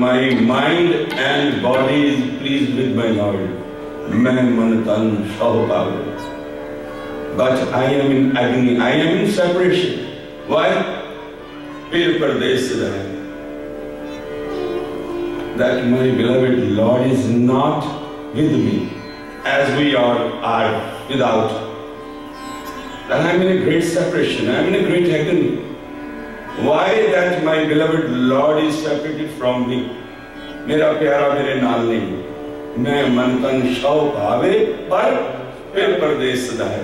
My mind and body is pleased with my Lord. मैं मन तन शव पावे. But I am in agony. I am in separation. Why? फिर परदेश से रहा. That my beloved Lord is not with me, as we are without. Then I am in a great separation. I am in a great agony. Why that my beloved Lord is separated from me? मेरा प्यारा मेरे नाल नहीं. मैं मन तन शव भावे पर फिर परदेस सदा है.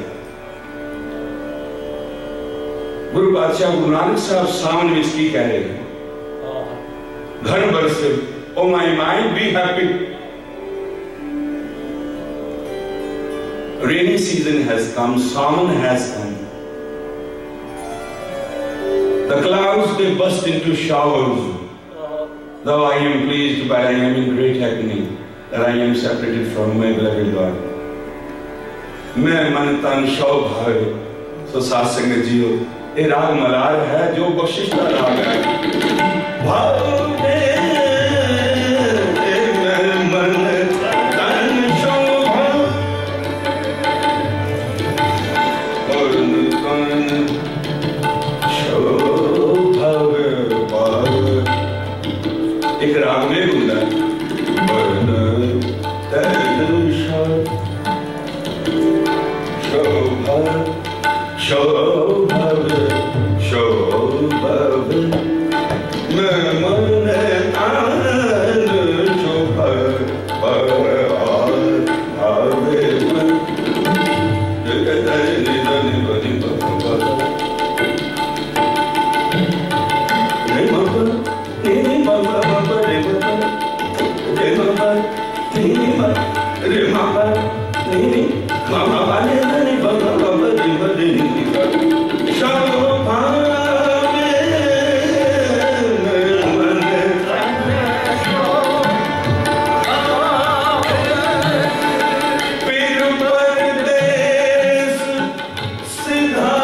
गुरु बादशाह गुरु नानक साहब सामने में इसकी कह रहे हैं. घर भर से oh my mind be happy. Rainy season has come, Saman has come. The clouds, they burst into showers. Though I am pleased, but I am in great agony that I am separated from my beloved Lord. मैं मन तन शव भावे. तो साथ संगत जियो, ये राग मलार है जो बख्शिश का राग है. भावे Siddha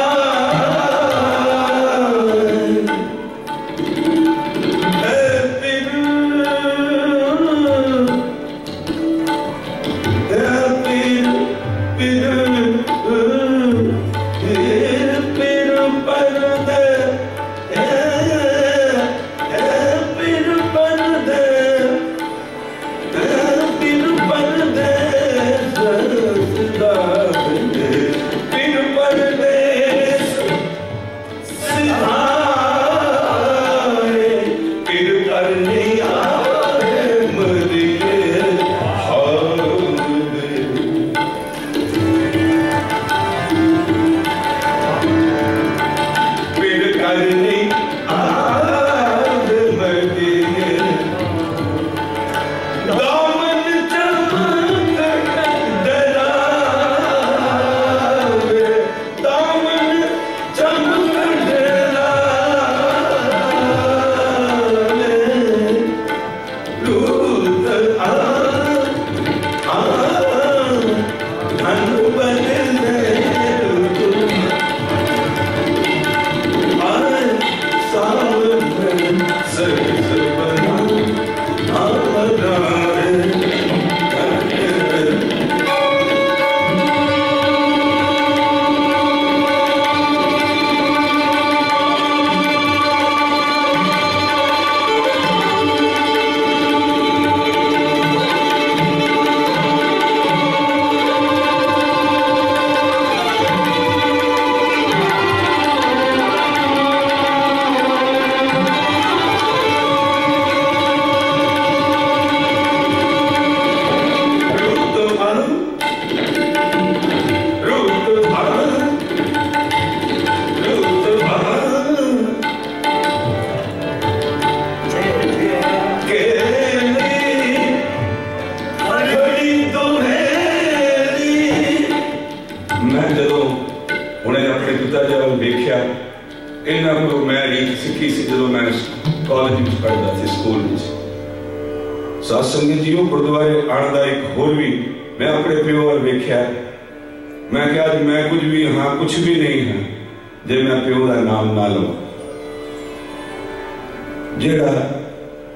उन्हें अपने पिता जी वाल वेख्या। इन्हों को मैं रीत सीखी सी जो मैं कॉलेज में पढ़ता सी, स्कूल में। सत्संग जी गुरुद्वारे आने का एक होर भी मैं अपने प्यो वाल वेख्या। मैं क्या मैं कुछ भी हाँ कुछ भी नहीं है जे मैं प्यो का नाम ना लवां। जेड़ा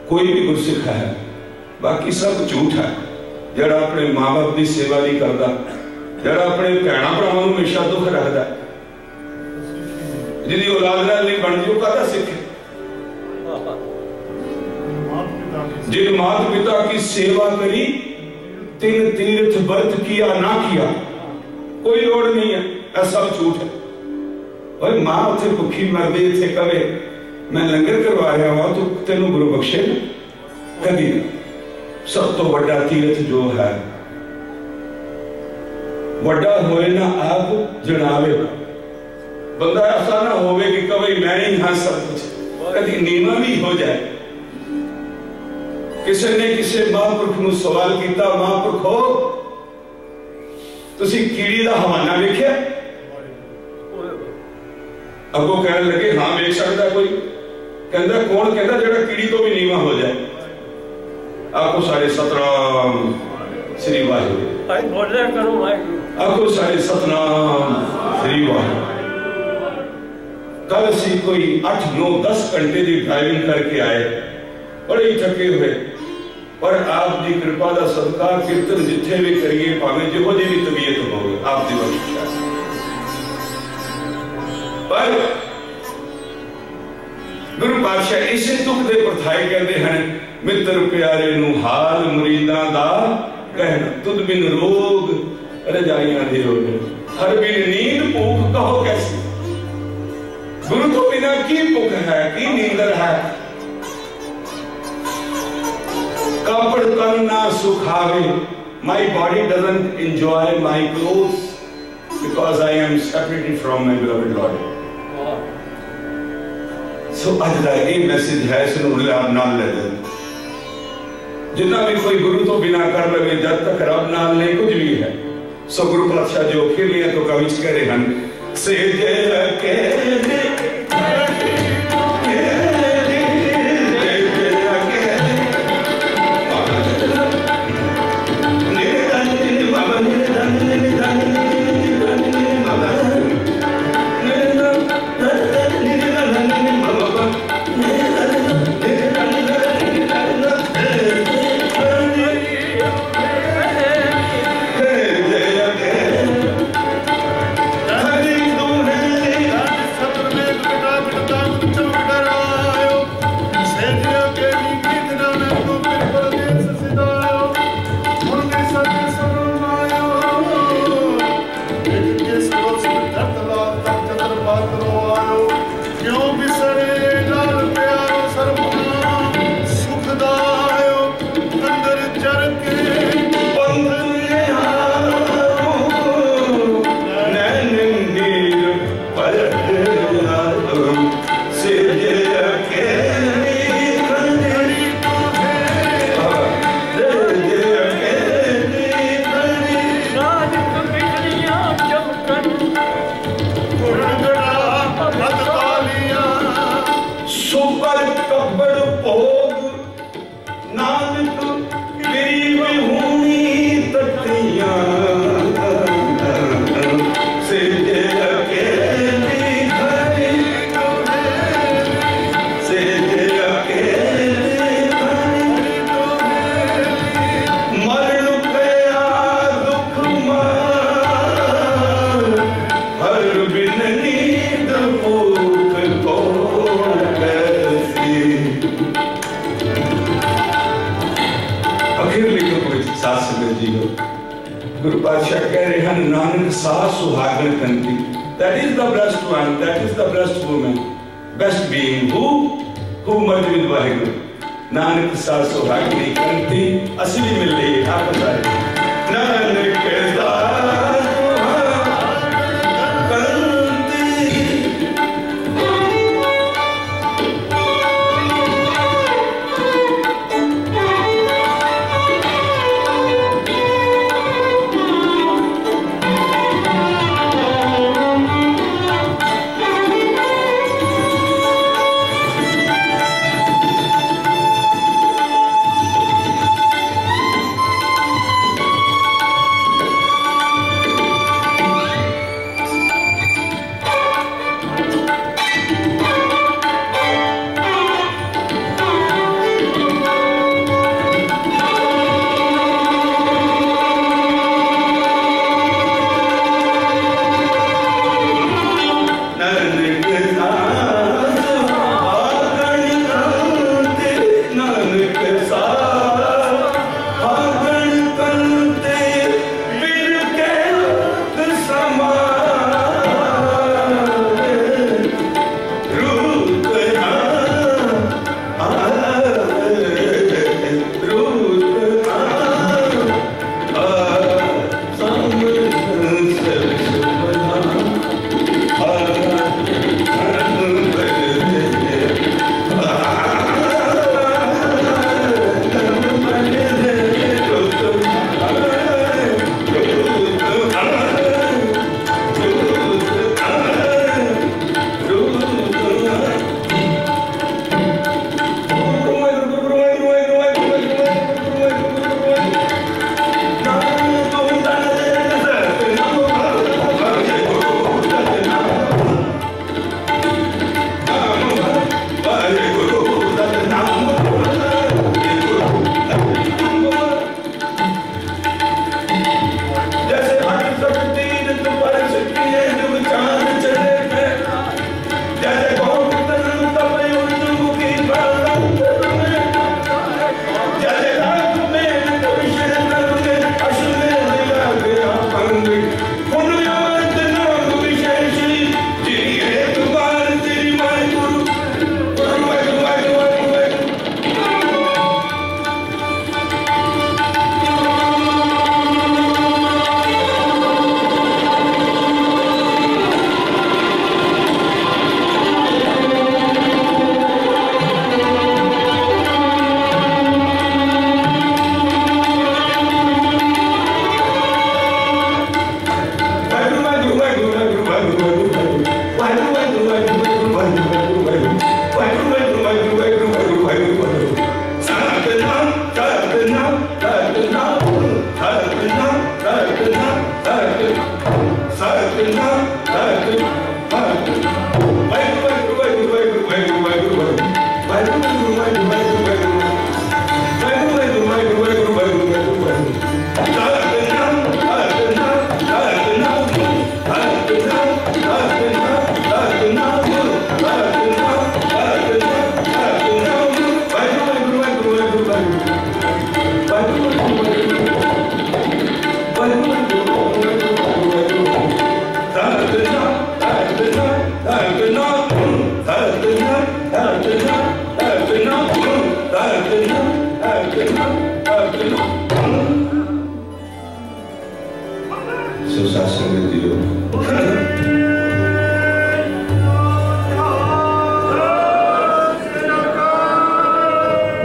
कोई भी गुरसिख है बाकी सब झूठ है। जरा अपने माँ बाप की सेवा नहीं करता, जरा अपने भैन भरावां नूं हमेशा दुख रखता, जिहदी औलाद नाल नहीं बनदी वो कहता सिख। जिन माता पिता की सेवा करी तीन तीर्थ व्रत किया ना किया, कोई लोड़ नहीं है, ऐसा सब झूठ है। और मां उसे भुखी मरदी इत्थे कवे मैं लंगर करवा रहा हूं तो तेन गुरु बख्शे कभी। सब तो बड़ा तीर्थ जो है बड़ा होए ना आप जनावे। बंदा ऐसा ना होवे कि कभी मैं नहीं हाँ सब कुछ, कभी नीवा भी हो जाए। किसी ने किसी महापुरुष को सवाल किया, महापुरुखो तुसी कीड़ी का हवाना वेख्या? अगो कहने लगे हाँ वेख सकता कोई। कहता कौन? कहता जेड़ा कीड़ी तो भी नीवा हो जाए। आपको सारे सतनाम श्री वाहिगुरू, आपको सारे सतनाम श्री वाहिगुरू। कल असी कोई 8, 9, 10 घंटे की ड्राइविंग करके आए, बड़े ही थके हुए, पर आपकी कृपा का सदका कीर्तन जिथे भी करिए भावे जो जी भी तबीयत हो आपकी बख्शिश। पर गुरु पातशाह इसे दुख दे परथाए कहते हैं मित्र प्यारे नू हाल मुरीदा दा कहना, तुद बिन रोग रजाइयां दे रोग, हर बिन नींद भूख कहो कैसी। गुरु तो बिना की भूख है की नींदर है। कापड़ तन ना सुखावे, my body doesn't enjoy my clothes because I am separated from my beloved Lord. So आज का ये मैसेज है इसनूं नाल ले दे। जितना भी कोई गुरु तो बिना कर लगे जब तक रब नाल नहीं कुछ भी है। सो गुरु पातशाह जो खेलिए तो कवि कह रहे हैं से के गुरु पातशाह कह रहे हैं नानक सास सुहागन कंती, that is the blessed one, that is the blessed woman, best being who merged with Waheguru. Nanak सास सुहागन कंती असली मिल रही है आप बताए नानक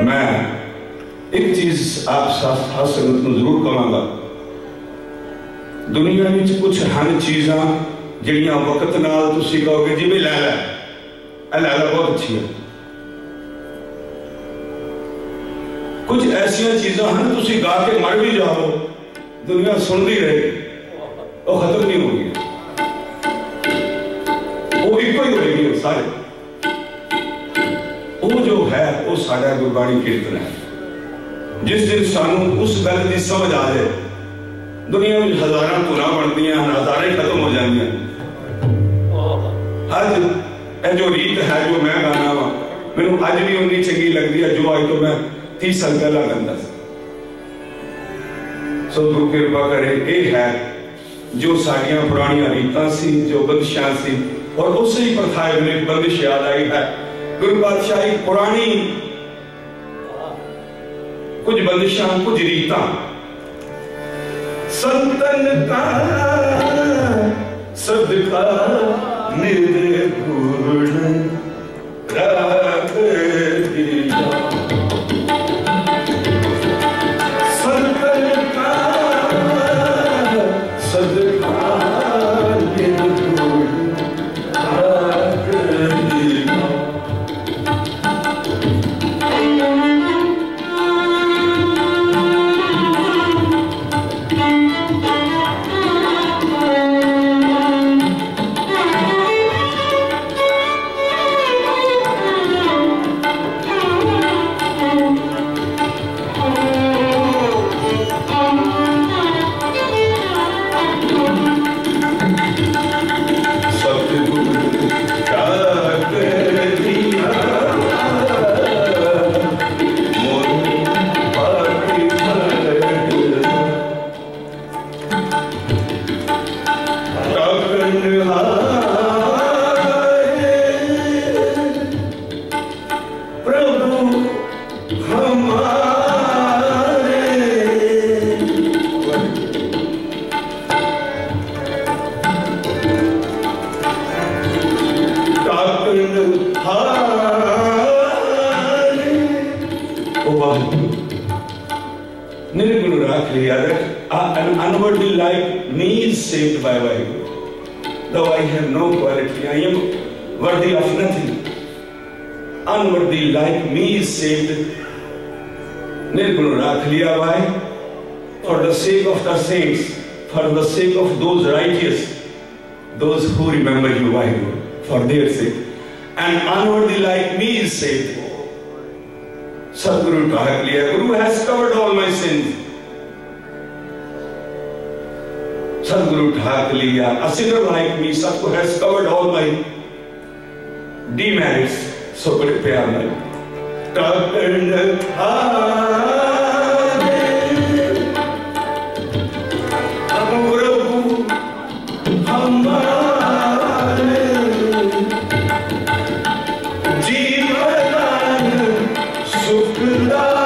मैं एक चीज आप साथ संगत में जरूर कहांगा, दुनिया में कुछ हन चीज़ा जिहड़ियां वक्त नाल तुसीं कहोगे जिवें लै लै बहुत अच्छी है, कुछ ऐसिया चीज़ा हैं तुसीं गा के मर भी जाओ दुनिया सुनती रहेगी, वो खत्म नहीं होगी, वो इको ही होगी सारे। वो जो है वो साडा गुरबाणी कीर्तन है। जिस दिन सानू उस गल की समझ आ जाए, दुनिया में हजारों धुना बनदियां हजारें खत्म हो जाएंगे। अज जो रीत है जो मैं गाना वा मैनू अज भी उन्नी चंगी लगती है जो अज तो मैं 30 साल पहला गांदा सी। सो गुरु कृपा करे, ये है जो साड़ियां पुरानियां रीतां सी, जो बंदिशां सी, और उसे ही प्रथा एक बंदिश याद आई है। गुरु पातशाही पुरानी कुछ बंदिशां कुछ रीतां संतन का सदका निर्गुण रख दिया, संतन का सदका निर्गुण रख दिया। An unworthy like me is saved by Vaheguru. Though I have no quality, I am worthy of nothing. Unworthy like me is saved. Nirgunu rakh liya Vai, for the sake of the saints, for the sake of those righteous, those who remember you, Vaheguru, for their sake. And unworthy like me is saved. Sadguru rakh liya. Guru has covered all my sins. Sadguru ढाक लिया. A sinner like me, Sadguru has covered all my demerits. So बड़े प्यार में टाकन आगे प्रभु हमारे जीवन सुखदायक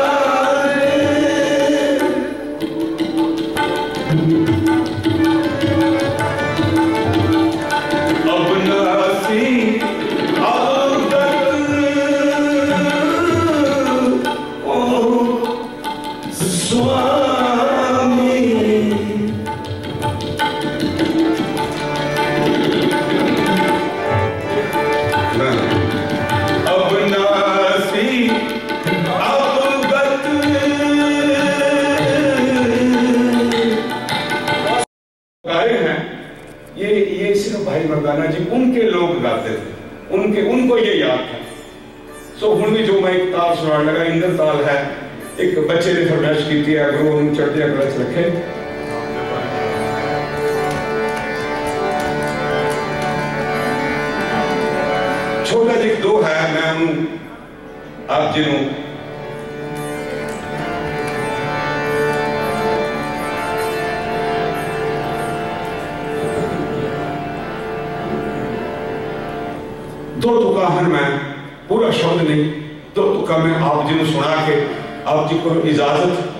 ये सिर्फ भाई मर्दाना जी उनके लोग गाते थे, उनको ये याद था। सो हुण भी जो मैं एक ताल सुनाने लगा, इंद्र ताल है, एक बच्चे ने फरमाइश की थी गुरु हम चढ़ते कलच रखे। छोटा जी दो है, मैं आप जिन्हों दो तुका हन मैं पूरा शब्द नहीं, दो तुका मैं आप जी सुना के आप जी को इजाजत।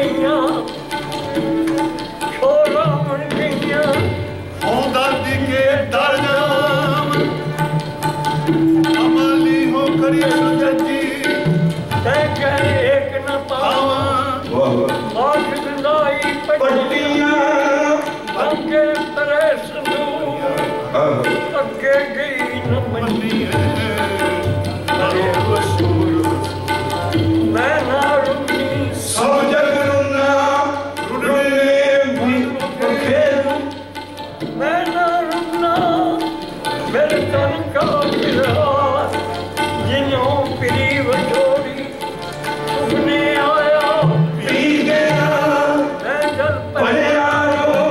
गईया छोरा मन गईया ओ दादी के दर जाम अमली हो करी सुजजी तैके एक न पावा आँख दिलाई पट्टियां अंगे तरे संदूक अगे गई न मनी अरे वसूल मैं ना रुनी सब जग रुना रुने भी खेलूं मैं ना रुना मेरे तन का गिरा जिन्हों पिरी वजोड़ी तुमने आया पी गया मैं जल पड़े आयो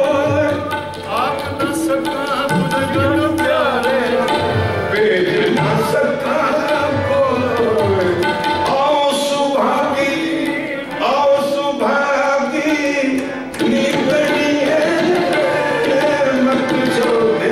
आग न सका तुझे जल प्यारे पेट न सका आओ सुभागी निकली है मत छोड़े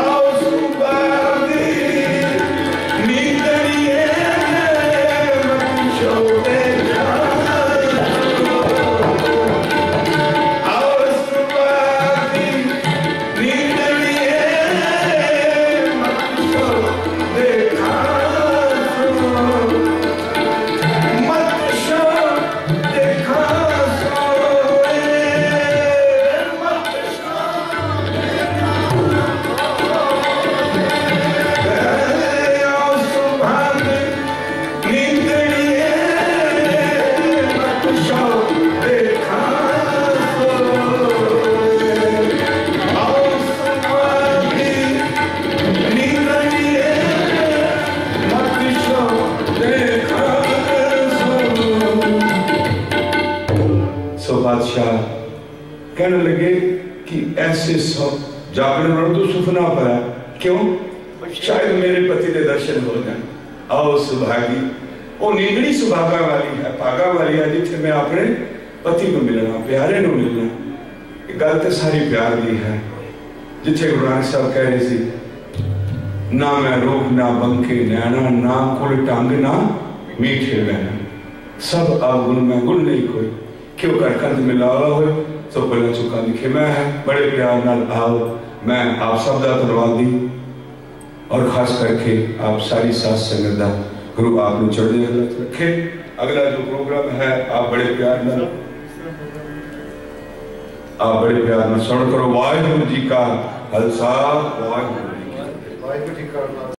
आओ सुभागी निकली है मत छोड़े बादशाह कहने लगे कि ऐसे सब जागरण वालों तो सुपना पड़ा क्यों शायद मेरे पति के दर्शन हो जाए आओ सुभागी वो नींदड़ी सुभागा वाली है भागा वाली है जिथे मैं अपने पति को मिलना प्यारे को मिलना गल तो सारी प्यार की है जिथे गुरु नानक साहब कह रहे थे ना मैं रूप ना बंके नैना ना कुल टंग ना मीठे बहना सब अवगुण में गुण नहीं कोई क्यों कर कंध मिलावा हो तो पहले चुका लिखे मैं है बड़े प्यार नाल आओ मैं आप सब का धन्यवाद दी और खास करके आप सारी साथ संगत का गुरु आपने चढ़ने रखे। अगला जो प्रोग्राम है आप बड़े प्यार सुन करो वाहिगुरू जी का खालसा वाहिगुरू जी की